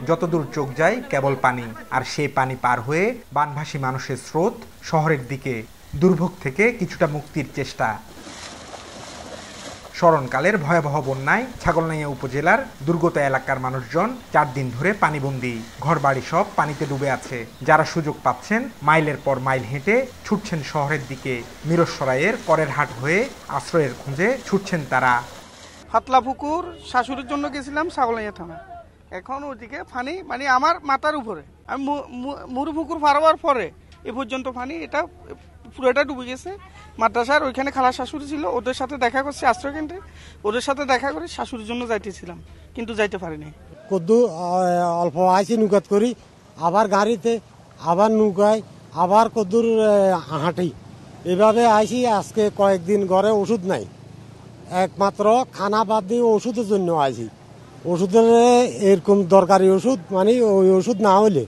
যতদূর চোখ যায় কেবল পানি, আর সেই পানি পার হয়ে বানভাসী মানুষের স্রোত শহরের দিকে, দুর্ভোগ থেকে কিছুটা মুক্তির চেষ্টা। স্মরণকালের ভয়াবহ বন্যায় ছাগলনাইয়া উপজেলার দুর্গত এলাকার মানুষজন 4 দিন ধরে পানিবন্দী। ঘরবাড়ি সব পানিতে ডুবে আছে। যারা সুযোগ পাচ্ছেন মাইলের পর মাইল হেঁটে ছুটছেন শহরের দিকে। মিরসরাইয়ের করের হাট হয়ে আশ্রয়ের খোঁজে ছুটছেন তারা। হাতলা পুকুর শাশুড়ির জন্য গেছিলাম ছাগলনাইয়া থানা। এখন ওদিকে পানি মানে আমার মাথার উপরে, আমি মুরু পুকুর পার হওয়ার পরে এ পর্যন্ত পানি এটা পুরোটা ডুবে গেছে। মাদ্রাসার ওইখানে খালা শাশুড়ি ছিল, ওদের সাথে দেখা করছি আশ্রয় কেন্দ্রে, ওদের সাথে দেখা করে শাশুড়ির জন্য যাইতেছিলাম, কিন্তু যাইতে পারিনি। কদ্দু অল্প আইসি নৌকাত করি, আবার গাড়িতে, আবার নৌকায়, আবার কদ্দুর হাঁটি, এভাবে আইসি। আজকে কয়েকদিন ঘরে ওষুধ নাই, একমাত্র খানা বাদ দিয়ে ওষুধের জন্য আইসি। ওষুধের এরকম দরকারি ওষুধ, মানে ওই ওষুধ না হলে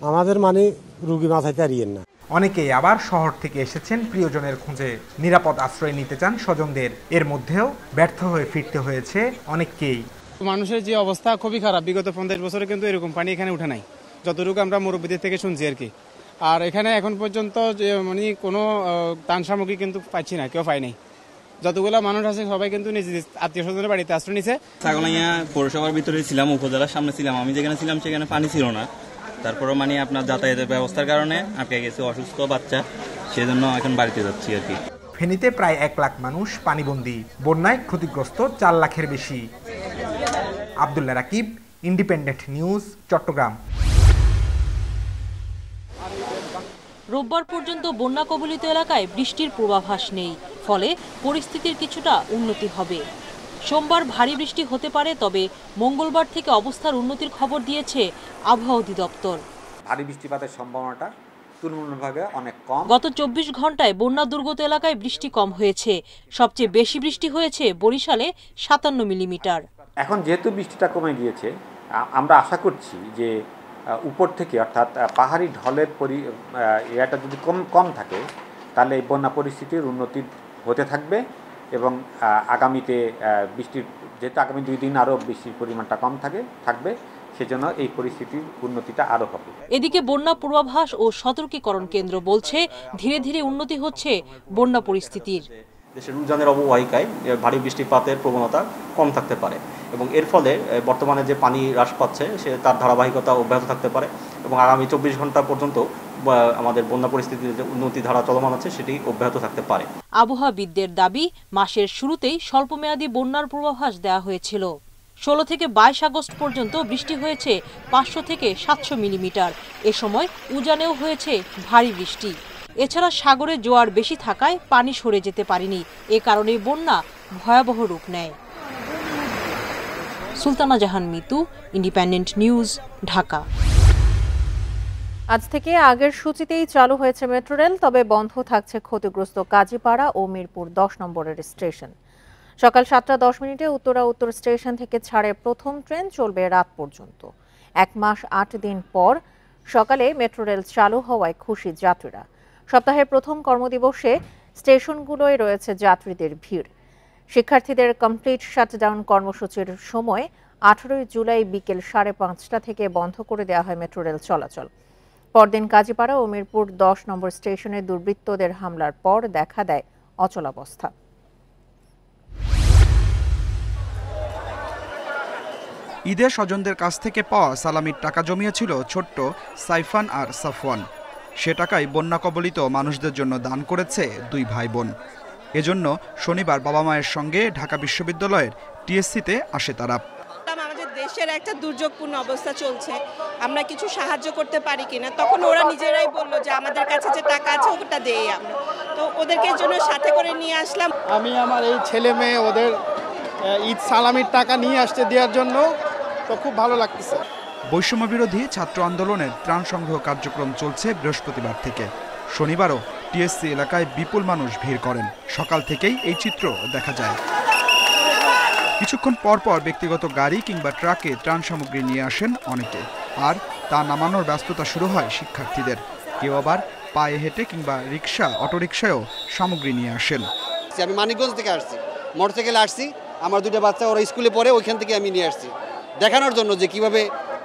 আমাদের মানে রুগী মাথায় তাড়িয়েন না। অনেকেই আবার শহর থেকে এসেছেন প্রিয়জনের খোঁজে, নিরাপদ আশ্রয় নিতে চান স্বজনদের। এর মধ্যেও ব্যর্থ হয়ে ফিরতে হয়েছে অনেককেই। মানুষের যে অবস্থা খুবই খারাপ। বিগত 50 বছরে কিন্তু এরকম পানি এখানে উঠে নাই, যতটুকু আমরা মুরব্বীদের থেকে শুনছি আর কি। আর এখানে এখন পর্যন্ত যে মানে কোনো ত্রাণ সামগ্রী কিন্তু পাচ্ছি না, কেউ পায় নাই। যতগুলো মানুষ আছে সবাই কিন্তু নিজ আত্মীয় স্বজনের বাড়িতে আশ্রয় নিছে। ছাগলনাইয়া পৌরসভার ভিতরে ছিলাম, উপজেলার সামনে ছিলাম। আমি যেখানে ছিলাম সেখানে পানি ছিল না, তারপরে মানে আপনার যাতায়াতের ব্যবস্থার কারণে আটকে গেছে, অসুস্থ বাচ্চা, সেজন্য এখন বাড়িতে যাচ্ছি আর কি। ফেনীতে প্রায় 1 লাখ মানুষ পানিবন্দী, বন্যায় ক্ষতিগ্রস্ত 4 লাখের বেশি। Abdullah Rakib, independent news, Chattogram. রোববার পর্যন্ত বন্যা কবলিত এলাকায় বৃষ্টির পূর্বাভাস নেই, ফলে পরিস্থিতির কিছুটা উন্নতি হবে। সোমবার ভারী বৃষ্টি হতে পারে, তবে মঙ্গলবার থেকে অবস্থার উন্নতির খবর দিয়েছে আবহাওয়া অধিদপ্তর। ভারী বৃষ্টিপাতের সম্ভাবনাটা তুলনামূলকভাবে অনেক কম। গত 24 ঘন্টায় বন্যা দুর্গত এলাকায় বৃষ্টি কম হয়েছে। সবচেয়ে বেশি বৃষ্টি হয়েছে বরিশালে 57 মিলিমিটার। এখন যেহেতু বৃষ্টিটা কমে গিয়েছে, আমরা আশা করছি যে উপর থেকে, অর্থাৎ পাহাড়ি ঢলের এটা যদি কম থাকে, তাহলে এই বন্যা পরিস্থিতির উন্নতি হতে থাকবে এবং আগামীতে বৃষ্টির, যেহেতু আগামী 2 দিন আরও বৃষ্টির পরিমাণটা কম থাকবে, সেজন্য এই পরিস্থিতির উন্নতিটা আরও হবে। এদিকে বন্যা পূর্বাভাস ও সতর্কীকরণ কেন্দ্র বলছে ধীরে ধীরে উন্নতি হচ্ছে বন্যা পরিস্থিতির। দেশের উজানের অববাহিকায় ভারী বৃষ্টিপাতের প্রবণতা কম থাকতে পারে এবং এর ফলে বর্তমানে যে পানি হ্রাস পাচ্ছে সে তার ধারাবাহিকতা অব্যাহত থাকতে পারে এবং আগামী 24 ঘন্টা পর্যন্ত আমাদের বন্যা পরিস্থিতির যে উন্নতি ধারা চলমান আছে সেটি অব্যাহত থাকতে পারে। আবহাওয়াবিদদের দাবি, মাসের শুরুতেই স্বল্পমেয়াদী বন্যার পূর্বাভাস দেওয়া হয়েছিল। 16 থেকে 22 আগস্ট পর্যন্ত বৃষ্টি হয়েছে 500 থেকে 700 মিলিমিটার। এ সময় উজানেও হয়েছে ভারী বৃষ্টি। এছাড়া সাগরে জোয়ার বেশি থাকায় পানি সরে যেতে পারেনি। এ কারণে বন্যা ভয়াবহ রূপ নেয়। সুলতানা জাহান মিতু, ইন্ডিপেন্ডেন্ট নিউজ, ঢাকা। আজ থেকে আগের সূচিতেই চালু হয়েছে মেট্রো রেল, তবে বন্ধ থাকছে ক্ষতিগ্রস্ত কাজীপাড়া ও মিরপুর 10 নম্বরের স্টেশন। সকাল 7:10 উত্তরা উত্তর স্টেশন থেকে ছাড়ে প্রথম ট্রেন, চলবে রাত পর্যন্ত। 1 মাস 8 দিন পর সকালে মেট্রো রেল চালু হওয়ায় খুশি যাত্রীরা। সপ্তাহের প্রথম কর্মদিবসে স্টেশনগুলোয় রয়েছে যাত্রীদের ভিড়। শিক্ষার্থীদের কমপ্লিট শাটডাউন কর্মসূচির সময় 18 জুলাই বিকেল 5:30 থেকে বন্ধ করে দেওয়া হয় মেট্রো রেল চলাচল। পরদিন কাজীপাড়া ও মিরপুর 10 নম্বর স্টেশনে দুর্বৃত্তদের হামলার পর দেখা দেয় অচলাবস্থা। ঈদে স্বজনদের কাছ থেকে পাওয়া সালামির টাকা জমিয়েছিল ছোট্ট সাইফান আর সাফওয়ান। সে টাকাই বন্যা কবলিত মানুষদের জন্য দান করেছে 2 ভাই বোন। এজন্য শনিবার বাবা মায়ের সঙ্গে ঢাকা বিশ্ববিদ্যালয়ের টিএসসিতে আসে তারা। আমাদের দেশের একটা দুর্যোগপূর্ণ অবস্থা চলছে, আমরা কিছু সাহায্য করতে পারি কিনা। তখন ওরা নিজেরাই বললো যে আমাদের কাছে যে টাকা আছে ওটা দেই আমরা, তো ওদেরকে জন্য সাথে করে নিয়ে আসলাম। আমি আমার এই ছেলে মেয়ে ওদের ঈদ সালামির টাকা নিয়ে আসতে দেওয়ার জন্য, তো খুব ভালো লাগতেছে। বৈষম্য বিরোধী ছাত্র আন্দোলনের ত্রাণ সংগ্রহ কার্যক্রম চলছে বৃহস্পতিবার থেকে। শনিবারও টিএসসি এলাকায় বিপুল মানুষ ভিড় করেন। সকাল থেকেই এই চিত্র দেখা যায়। কিছুক্ষণ পর পর ব্যক্তিগত গাড়ি কিংবা ট্রাকে ত্রাণ সামগ্রী নিয়ে আসেন অনেকে, আর তা নামানোর ব্যস্ততা শুরু হয় শিক্ষার্থীদের। কেউ আবার পায়ে হেঁটে কিংবা রিক্সা, অটোরিকশায়ও সামগ্রী নিয়ে আসেন। আমি মানিকগঞ্জ থেকে আসছি, মোটরসাইকেলে আসছি, আমার 2টা বাচ্চা ওরা স্কুলে পড়ে, ওইখান থেকে আমি নিয়ে আসছি দেখানোর জন্য যে কিভাবে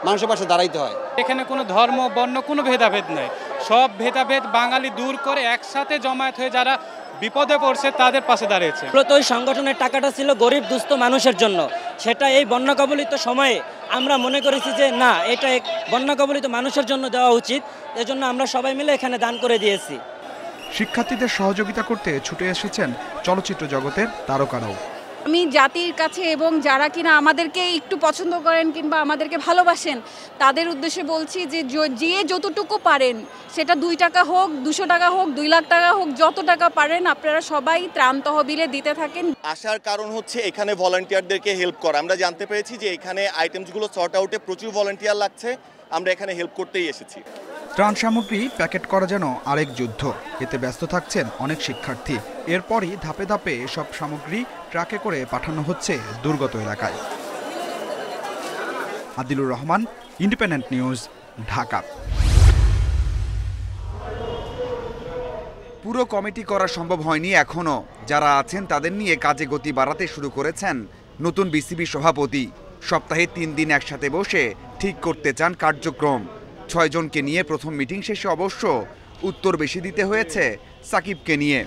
মানুষের পাশে দাঁড়াইতে হয়। এখানে কোনো ধর্ম বর্ণ কোনো ভেদাভেদ নাই, সব ভেদাভেদ বাঙালি দূর করে একসাথে জমায়েত হয়ে যারা বিপদে পড়ছে তাদের পাশে দাঁড়িয়েছে। মূলত ওই সংগঠনের টাকাটা ছিল গরিব দুস্থ মানুষের জন্য, সেটা এই বন্যা কবলিত সময়ে আমরা মনে করেছি যে না, এটা বন্যা কবলিত মানুষের জন্য দেওয়া উচিত, এজন্য আমরা সবাই মিলে এখানে দান করে দিয়েছি। শিক্ষার্থীদের সহযোগিতা করতে ছুটে এসেছেন চলচ্চিত্র জগতের তারকারাও। আমি জাতির কাছে এবং যারা কিনা আমাদেরকে একটু পছন্দ করেন কিংবা আমাদেরকে ভালোবাসেন তাদের উদ্দেশ্যে বলছি যে যে যতটুকু পারেন, সেটা 2 টাকা হোক, 200 টাকা হোক, 2 লাখ টাকা হোক, যত টাকা পারেন আপনারা সবাই ত্রাণ তহবিলে দিতে থাকেন। আসার কারণ হচ্ছে এখানে ভলান্টিয়ারদেরকে হেল্প করা। আমরা জানতে পেরেছি যে এখানে আইটেমসগুলো সর্ট আউটে প্রচুর ভলান্টিয়ার লাগছে, আমরা এখানে হেল্প করতেই এসেছি। ত্রাণ সামগ্রী প্যাকেট করা যেন আরেক যুদ্ধ, এতে ব্যস্ত থাকছেন অনেক শিক্ষার্থী। এরপরই ধাপে ধাপে এসব সামগ্রী ট্রাকে করে পাঠানো হচ্ছে দুর্গত এলাকায়। Adilur Rahman, independent news, Dhaka. পুরো কমিটি করা সম্ভব হয়নি এখনো। যারা আছেন তাদের নিয়ে কাজে গতি বাড়াতে শুরু করেছেন নতুন বিসিবি সভাপতি। সপ্তাহে 3 দিন একসাথে বসে ঠিক করতে চান কার্যক্রম। 6 জনকে নিয়ে প্রথম মিটিং শেষে অবশ্য উত্তর বেশি দিতে হয়েছে সাকিবকে নিয়ে।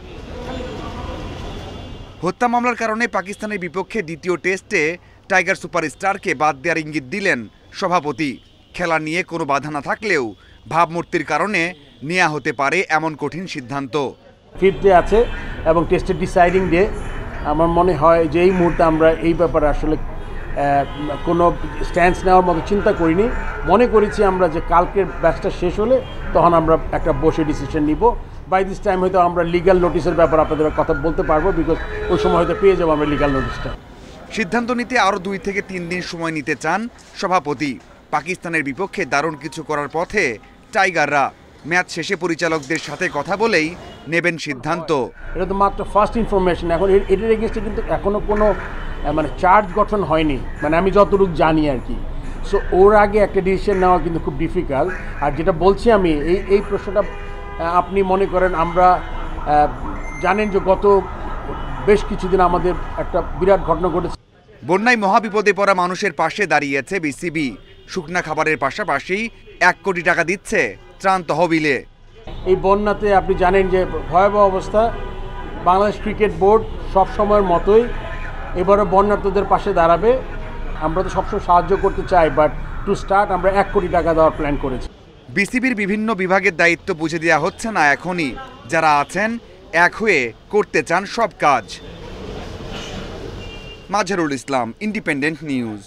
হত্যা মামলার কারণে পাকিস্তানের বিপক্ষে দ্বিতীয় টেস্টে টাইগার সুপারস্টারকে বাদ দেওয়ার ইঙ্গিত দিলেন সভাপতি। খেলা নিয়ে কোনো বাধা না থাকলেও ভাবমূর্তির কারণে নেওয়া হতে পারে এমন কঠিন সিদ্ধান্ত। 5th ডে আছে এবং টেস্টের ডিসাইডিং ডে। আমার মনে হয় যে এই মুহূর্তে আমরা এই ব্যাপারে আসলে কোনো স্ট্যান্স নেওয়ার মতো চিন্তা করিনি। মনে করেছি আমরা যে কালকের ব্যাচটা শেষ হলে তখন আমরা একটা বসে ডিসিশন নিব। বাই দিস টাইম হয়তো আমরা লিগ্যাল নোটিশের ব্যাপারে আপনাদের কথা বলতে পারবো, বিকজ ওই সময় হয়তো পেয়ে যাবো আমরা লিগ্যাল নোটিশটা। সিদ্ধান্ত নিতে আরও 2 থেকে 3 দিন সময় নিতে চান সভাপতি। পাকিস্তানের বিপক্ষে দারুণ কিছু করার পথে টাইগাররা। ম্যাচ শেষে পরিচালকদের সাথে কথা বলেই নেবেন সিদ্ধান্ত। এটা তো মাত্র ফার্স্ট ইনফরমেশন, এখন এটার এগেনস্টে কিন্তু এখনও কোনো চার্জ গঠন হয়নি, আমি যতটুকু জানি আর কি। সো ওর আগে একটা ডিসিশন নেওয়া কিন্তু খুব ডিফিকাল্ট। আর যেটা বলছি আমি, এই প্রশ্নটা আপনি মনে করেন আমরা জানেন যে গত বেশ কিছুদিন আমাদের একটা বিরাট ঘটনা ঘটেছে। বন্যায় মহাবিপদে পড়া মানুষের পাশে দাঁড়িয়েছে বিসিবি। শুকনা খাবারের পাশাপাশি 1 কোটি টাকা দিচ্ছে ত্রাণ তহবিলে। এই বন্যাতে আপনি জানেন যে ভয়াবহ অবস্থা। বাংলাদেশ ক্রিকেট বোর্ড সব সময়ের মতোই এবারও বন্যার্থদের পাশে দাঁড়াবে। আমরা তো সবসময় সাহায্য করতে চাই, বাট টু স্টার্ট আমরা 1 কোটি টাকা দেওয়ার প্ল্যান করেছি। বিসিবির বিভিন্ন বিভাগের দায়িত্ব বুঝে দেওয়া হচ্ছে না এখনই। যারা আছেন এক হয়ে করতে চান সব কাজ। Mazharul Islam, independent news.